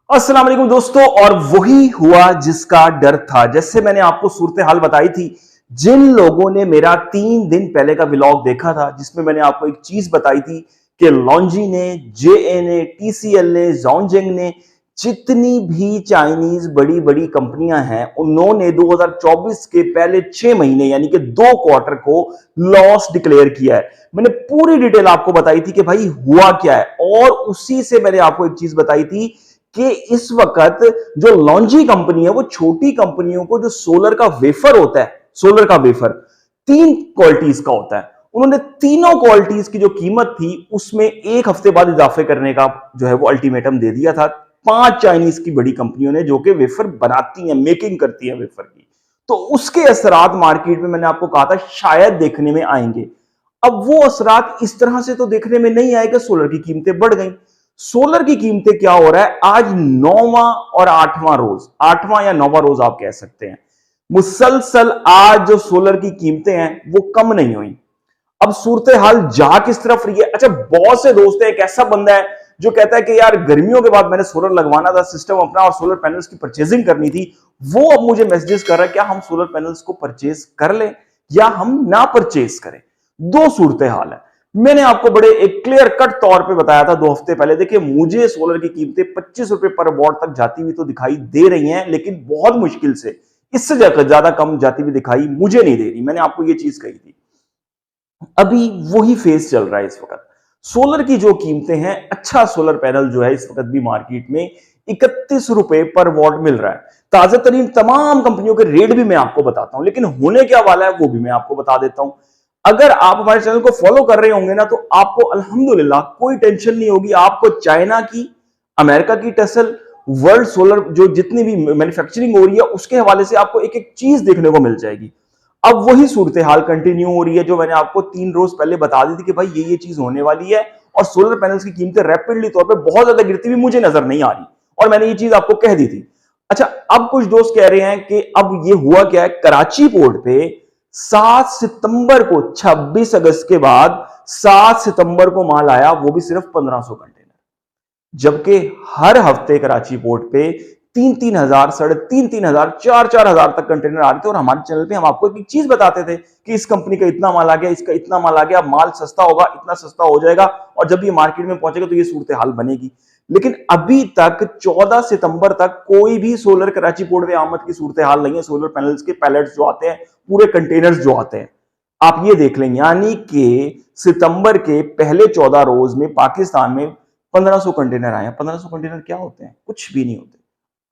अस्सलाम वालेकुम दोस्तों। और वही हुआ जिसका डर था। जैसे मैंने आपको सूरत हाल बताई थी, जिन लोगों ने मेरा 3 दिन पहले का व्लॉग देखा था जिसमें मैंने आपको एक चीज बताई थी कि लॉन्जी ने, जेए ने, टीसीएल ने, जोंगजिंग ने, जितनी भी चाइनीज बड़ी बड़ी कंपनियां हैं, उन्होंने 2024 के पहले 6 महीने यानी कि 2 क्वार्टर को लॉस डिक्लेयर किया है। मैंने पूरी डिटेल आपको बताई थी कि भाई हुआ क्या है, और उसी से मैंने आपको एक चीज बताई थी कि इस वक्त जो लॉन्जी कंपनी है वो छोटी कंपनियों को जो सोलर का वेफर होता है, सोलर का वेफर 3 क्वालिटीज का होता है, उन्होंने तीनों क्वालिटीज की जो कीमत थी उसमें 1 हफ्ते बाद इजाफे करने का जो है वो अल्टीमेटम दे दिया था 5 चाइनीज की बड़ी कंपनियों ने, जो कि वेफर बनाती हैं, मेकिंग करती हैं वेफर की। तो उसके असरात मार्केट में मैंने आपको कहा था शायद देखने में आएंगे। अब वो असरात इस तरह से तो देखने में नहीं आएगा, सोलर की कीमतें बढ़ गई। सोलर की कीमतें क्या हो रहा है, आज 9वां और 8वां रोज, 8वां या 9वां रोज आप कह सकते हैं, मुसलसल आज जो सोलर की कीमतें हैं वो कम नहीं हुई। अब सूरत हाल जा किस तरफ रही है। अच्छा, बहुत से दोस्त हैं, एक ऐसा बंदा है जो कहता है कि यार गर्मियों के बाद मैंने सोलर लगवाना था सिस्टम अपना और सोलर पैनल्स की परचेजिंग करनी थी, वो अब मुझे मैसेजेस कर रहा है क्या हम सोलर पैनल्स को परचेज कर लें या हम ना परचेज करें। दो सूरत हाल है। मैंने आपको बड़े एक क्लियर कट तौर पे बताया था 2 हफ्ते पहले। देखिए, मुझे सोलर की कीमतें 25 रुपए पर वॉट तक जाती हुई तो दिखाई दे रही हैं, लेकिन बहुत मुश्किल से, इससे ज्यादा कम जाती हुई दिखाई मुझे नहीं दे रही। मैंने आपको ये चीज कही थी। अभी वही फेज चल रहा है इस वक्त। सोलर की जो कीमतें हैं, अच्छा सोलर पैनल जो है इस वक्त भी मार्केट में 31 रुपए पर वॉट मिल रहा है। ताजा तरीन तमाम कंपनियों के रेट भी मैं आपको बताता हूं, लेकिन होने क्या वाला है वो भी मैं आपको बता देता हूं। अगर आप हमारे चैनल को फॉलो कर रहे होंगे ना, तो आपको अल्हम्दुलिल्लाह कोई टेंशन नहीं होगी। आपको चाइना की, अमेरिका की टेसल, वर्ल्ड सोलर जो जितनी भी मैन्युफैक्चरिंग हो रही है उसके हवाले से आपको एक एक चीज देखने को मिल जाएगी। अब वही सूरत हाल कंटिन्यू हो रही है जो मैंने आपको 3 रोज पहले बता दी थी कि भाई ये चीज होने वाली है, और सोलर पैनल्स की कीमतें रैपिडली तौर पे बहुत ज्यादा गिरती हुई मुझे नजर नहीं आ रही, और मैंने ये चीज आपको कह दी थी। अच्छा, अब कुछ दोस्त कह रहे हैं कि अब ये हुआ क्या है, कराची पोर्ट पे 7 सितंबर को, 26 अगस्त के बाद 7 सितंबर को माल आया, वो भी सिर्फ 1500 कंटेनर, जबकि हर हफ्ते कराची पोर्ट पे 3-3 हजार, 3,500, 4,000 तक कंटेनर आ रहे थे। और हमारे चैनल पे हम आपको एक चीज बताते थे कि इस कंपनी का इतना माल आ गया, इसका इतना माल आ गया, माल सस्ता होगा, इतना सस्ता हो जाएगा, और जब ये मार्केट में पहुंचेगा तो ये सूरत हाल बनेगी। लेकिन अभी तक 14 सितंबर तक कोई भी सोलर कराची पोर्ट पे आमद की सूरत हाल नहीं है। सोलर पैनल्स के पैलेट्स जो आते हैं, पूरे कंटेनर्स जो आते हैं, आप ये देख लें, यानी कि सितंबर के पहले 14 रोज में पाकिस्तान में 1500 कंटेनर आए हैं। 1500 कंटेनर क्या होते हैं? कुछ भी नहीं होते।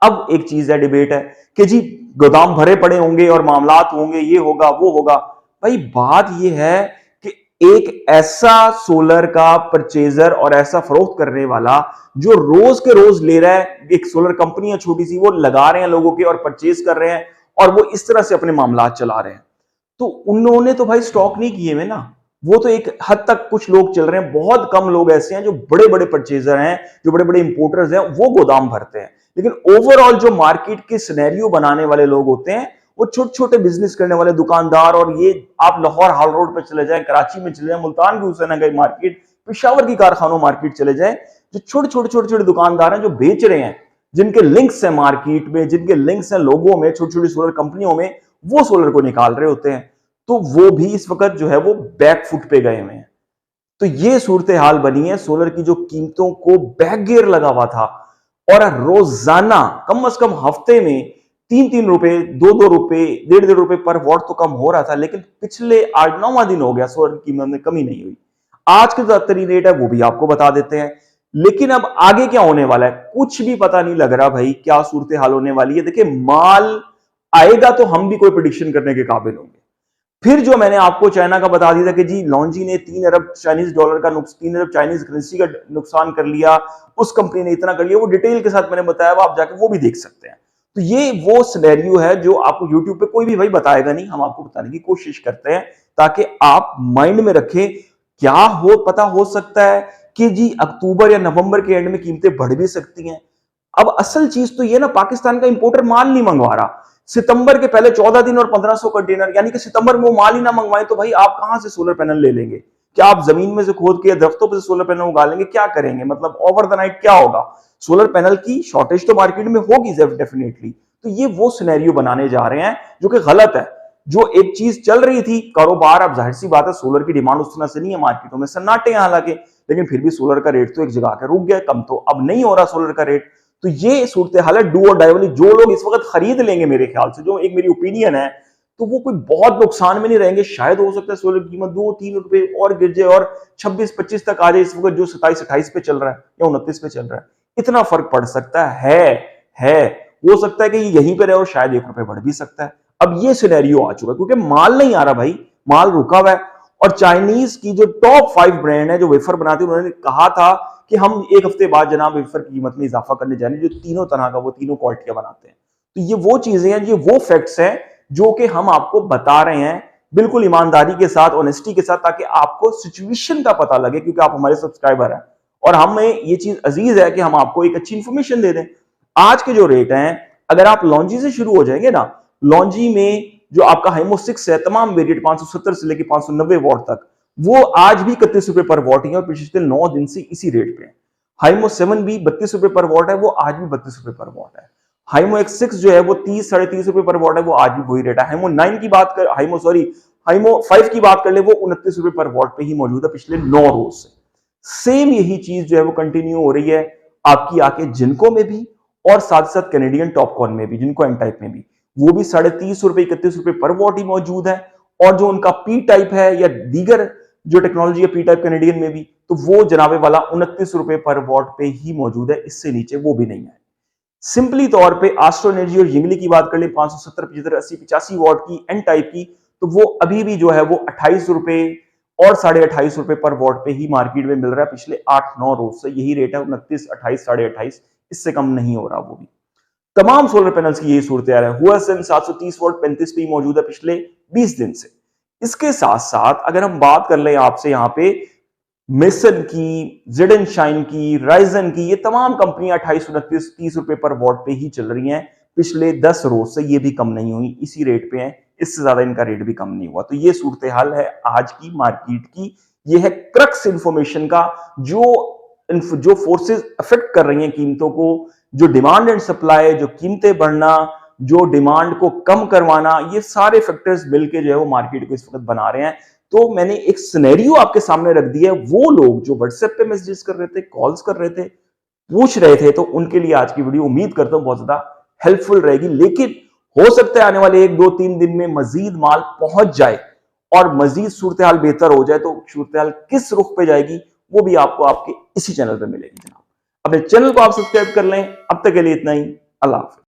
अब एक चीज है, डिबेट है कि जी गोदाम भरे पड़े होंगे और मामलात होंगे, ये होगा वो होगा। भाई बात ये है कि एक ऐसा सोलर का परचेजर और ऐसा फरोख्त करने वाला जो रोज के रोज ले रहा है, एक सोलर कंपनी है छोटी सी, वो लगा रहे हैं लोगों के और परचेज कर रहे हैं, और वो इस तरह से अपने मामलात चला रहे हैं। तो उन्होंने तो भाई स्टॉक नहीं किए हुए ना, वो तो एक हद तक कुछ लोग चल रहे हैं। बहुत कम लोग ऐसे हैं जो बड़े बड़े परचेजर हैं, जो बड़े बड़े इंपोर्टर्स हैं, वो गोदाम भरते हैं। लेकिन ओवरऑल जो मार्केट के सिनेरियो बनाने वाले लोग होते हैं, वो छोटे छोटे बिजनेस करने वाले दुकानदार, और ये आप लाहौर हाल रोड पर चले जाएं, कराची में चले जाएं, मुल्तान की हुसैनगंज मार्केट, पेशावर की कारखानों मार्केट चले जाएं, जो छोटे छोटे दुकानदार हैं जो बेच रहे हैं, जिनके लिंक्स हैं मार्केट में, जिनके लिंक्स हैं लोगों में, छोटी छोटी सोलर कंपनियों में, वो सोलर को निकाल रहे होते हैं। तो वो भी इस वक्त जो है वो बैक फुट पे गए हुए हैं। तो ये सूरत हाल बनी है। सोलर की जो कीमतों को बैक गियर लगा हुआ था, और रोजाना कम से कम हफ्ते में 3-3 रुपए, 2-2 रुपए, 1.5-1.5 रुपए पर वॉट तो कम हो रहा था। लेकिन पिछले 8-9वां दिन हो गया सोलर की कीमत में कमी नहीं हुई। आज के जो तरीन रेट है वो भी आपको बता देते हैं। लेकिन अब आगे क्या होने वाला है कुछ भी पता नहीं लग रहा भाई, क्या सूरत हाल होने वाली है। देखिए, माल आएगा तो हम भी कोई प्रिडिक्शन करने के काबिल होंगे। फिर जो मैंने आपको चाइना का बता दिया था कि जी लॉन्जी ने 3 अरब चाइनीज डॉलर का 3 अरब चाइनीज करेंसी का नुकसान कर लिया, उस कंपनी ने इतना कर लिया, वो डिटेल के साथ मैंने बताया, वो आप जाके वो भी देख सकते हैं। तो ये वो सिनेरियो है जो आपको यूट्यूब पे कोई भी भाई बताएगा नहीं, हम आपको बताने की कोशिश करते हैं ताकि आप माइंड में रखें। क्या हो पता हो सकता है कि जी अक्टूबर या नवंबर के एंड में कीमतें बढ़ भी सकती हैं। अब असल चीज तो ये ना, पाकिस्तान का इंपोर्टर माल नहीं मंगवा रहा। सितंबर के पहले 14 दिन और 1500 कंटेनर, यानी कि सितंबर में वो माल ही ना मंगवाएं तो भाई आप कहां से सोलर पैनल ले लेंगे? क्या आप जमीन में से खोद के दरख्तों पर से सोलर पैनल उगा लेंगे? क्या करेंगे? मतलब ओवर द नाइट क्या होगा? सोलर पैनल की शॉर्टेज तो मार्केट में होगी डेफिनेटली। तो ये वो सिनेरियो बनाने जा रहे हैं जो कि गलत है। जो एक चीज चल रही थी कारोबार, अब जाहिर सी बात है सोलर की डिमांड उस तरह से नहीं है, मार्केटों में सन्नाटे हैं हालांकि, लेकिन फिर भी सोलर का रेट तो एक जगह के रुक गया, कम तो अब नहीं हो रहा सोलर का रेट। तो ये सूरत हाल है डू और डाई वाली। जो लोग इस वक्त खरीद लेंगे मेरे ख्याल से, जो एक मेरी ओपिनियन है, तो वो कोई बहुत नुकसान में नहीं रहेंगे। शायद हो सकता है सोलर की कीमत 2-3 रुपए और गिर जाए और 26-25 तक आ जाए, इस वक्त जो 27-28 पे चल रहा है या 29 पे चल रहा है। इतना फर्क पड़ सकता है। हो सकता है कि यहीं पे रहे और शायद 1 रुपए बढ़ भी सकता है। अब ये सिनेरियो आ चुका है क्योंकि माल नहीं आ रहा भाई, माल रुका हुआ है। और चाइनीज की जो टॉप 5 ब्रांड है जो वेफर बनाती है, उन्होंने कहा था कि हम एक हफ्ते बाद जनाब वेफर की कीमत में इजाफा करने जा रहे हैं, जो तीनों तरह का, वो तीनों क्वालिटियां बनाते हैं। तो ये वो चीजें हैं, ये वो फैक्ट्स हैं जो कि हम आपको बता रहे हैं बिल्कुल ईमानदारी के साथ, ऑनेस्टी के साथ, ताकि आपको सिचुएशन का पता लगे, क्योंकि आप हमारे सब्सक्राइबर हैं और हमें ये चीज अजीज है कि हम आपको एक अच्छी इंफॉर्मेशन दे दें। आज के जो रेट हैं, अगर आप लॉन्जी से शुरू हो जाएंगे ना, लॉन्जी में जो आपका हाइमो 6 है, तमाम वेरिएंट 570 से लेकर 590 वॉट तक, वो आज भी 31 रुपए पर वॉट है और पिछले 9 दिन से इसी रेट पे है। हाइमो 7 भी 32 रुपए पर वॉट है, वो आज भी 32 रुपए पर वॉट है। हाइमो X6 जो है वो 30-30.5 रुपए पर वॉट है, वो आज भी वही रेट है। हाइमो 9 की बात कर, हाइमो 5 की बात कर ले, वो 29 रुपए पर वॉट पे ही मौजूद है पिछले 9 रोज से। सेम यही चीज जो है वो कंटिन्यू हो रही है आपकी आके जिनको में भी, और साथ साथ कैनेडियन टॉपकॉन में भी, जिनको एन टाइप में भी, वो भी 30.5 रुपए 31 रुपए पर वॉट ही मौजूद है। और जो उनका पी टाइप है या दीगर जो टेक्नोलॉजी है पी टाइप कैनेडियन में भी, तो वो जनाबे वाला 29 रुपए पर वॉट पे ही मौजूद है, इससे नीचे वो भी नहीं है। सिंपली तौर पे एस्ट्रो एनर्जी और यिंगली की बात कर ले, 570, 75, 80, 85 वॉट की एन टाइप की, तो वो अभी भी जो है वो 28 रुपए और 28.5 रुपए पर वॉट पे ही मार्केट में मिल रहा है। पिछले 8-9 रोज से यही रेट है, 29, 28, 28.5, इससे कम नहीं हो रहा। वो भी तमाम सोलर पैनल्स की यही सूरत है। हुआसेन 730 वॉट 35 पे मौजूद है पिछले 20 दिन से। इसके साथ साथ अगर हम बात कर ले आपसे यहाँ पे मेसन की, जेडन शाइन की, राइजन की, ये तमाम कंपनियां 28, 29, 30 रुपए पर वॉट पे ही चल रही हैं पिछले 10 रोज से। ये भी कम नहीं हुई, इसी रेट पे हैं, इससे ज्यादा इनका रेट भी कम नहीं हुआ। तो ये सूरत हाल है आज की मार्केट की। ये है क्रक्स इंफॉर्मेशन का, जो फोर्सेस अफेक्ट कर रही हैं कीमतों को, जो डिमांड एंड सप्लाई, जो कीमतें बढ़ना, जो डिमांड को कम करवाना, ये सारे फैक्टर्स मिलके जो है वो मार्केट को इस वक्त बना रहे हैं। तो मैंने एक सिनेरियो आपके सामने रख दिया है। वो लोग जो व्हाट्सएप पे मैसेजेस कर रहे थे, कॉल्स कर रहे थे, पूछ रहे थे, तो उनके लिए आज की वीडियो उम्मीद करता हूं बहुत ज्यादा हेल्पफुल रहेगी। लेकिन हो सकता है आने वाले 1-2-3 दिन में मजीद माल पहुंच जाए और मजीद सूरत हाल बेहतर हो जाए, तो सूरत हाल किस रुख पे जाएगी वो भी आपको आपके इसी चैनल पे मिलेगी जनाब। अपने चैनल को आप सब्सक्राइब कर लें। अब तक के लिए इतना ही। अल्लाह हाफिज।